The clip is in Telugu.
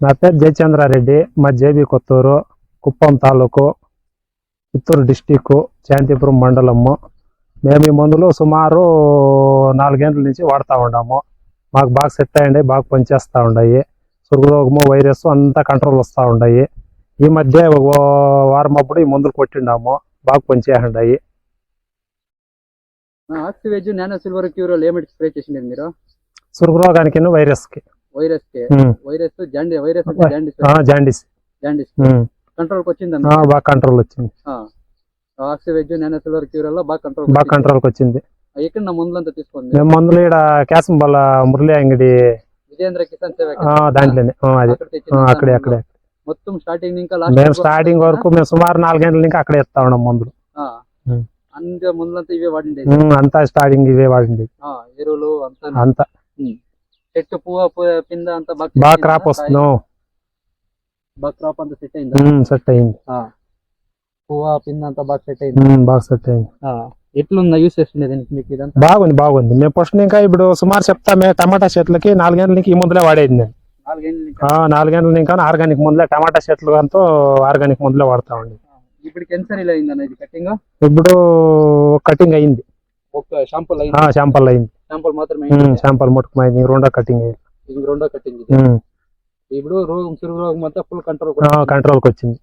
నా పేరు జయచంద్రారెడ్డి, మా జేబీ కొత్తూరు, కుప్పం తాలూకు, చిత్తూరు డిస్టిక్, శాంతిపురం మండలము. మేము ఈ మందులు సుమారు 4 గంటల నుంచి వాడుతూ ఉన్నాము. మాకు బాగా సెట్ అయ్యండి, బాగా పనిచేస్తూ ఉన్నాయి. సురుగురోగము, వైరస్ అంతా కంట్రోల్ వస్తూ ఉన్నాయి. ఈ మధ్య ఒక వారం అప్పుడు ఈ మందులు కొట్టిండాము, బాగా పనిచేయండి. ఆక్సివేజ్ నానో సిల్వర్ క్యూరోలు ఏమిటి స్ప్రే చేసిండేది మీరు? సురుగురోగానికి, వైరస్కి. వైరస్ జాండీస్ కంట్రోల్కి వచ్చిందా? బాగా కంట్రోల్ వచ్చింది. ఆక్సివేజ్ నానో సిల్వర్ క్యూరోలో బాగా కంట్రోల్కి వచ్చింది. ఎక్కడ నా మందులంతా తీసుకోండి. మేము మందులు ఇక్కడ కేశంబల్ల మురళి అంగడి విజేంద్ర కిసాన్ సేవ దాంట్లోనే అక్కడే మొత్తం స్టార్టింగ్ ఇంకా మేము స్టార్టింగ్ వరకు మేము సుమారు 4 గంటల ఇంకా అక్కడే ఇస్తా ఉన్నాం మందులు. అన్ని మందులంతా ఇవే వాడిండే? అంతా స్టార్టింగ్ ఇవే వాడింది. ఎరువులు అంతా చెట్టు పువ్వు పింద అంతా బాగా క్రాప్ వస్తున్నాం. బాగా క్రాప్ అంతా సెట్ అయింది. పువ్వు పింద అంతా బాగా సెట్ అయింది. ఎట్లుందా యూస్ చేస్తుండేది మీకు ఇదంతా? బాగుంది. మేము ఫస్ట్ ఇంకా ఇప్పుడు సుమారు చెప్తామే, టమాటా చెట్లకి 4 గంటల నుంచి ఈ మందులే వాడేది నేను. 4 గంటల ఇంకా ఆర్గానిక్ మందులే, టమాటా చెట్లు అంతా ఆర్గానిక్ మందులే వాడతా ఉండి. ఇప్పుడు ఎన్సరీలు అయిందన్న ఇది కటింగ్? ఇప్పుడు కటింగ్ అయింది, ఒక షాంపుల్ అయింది. షాంపుల్ మాత్రమే? షాంపుల్ ముట్టుకుమైంది, రెండో కటింగ్ అయింది. ఇప్పుడు సురుగు రోగం అంతా ఫుల్ కంట్రోల్కి వచ్చింది.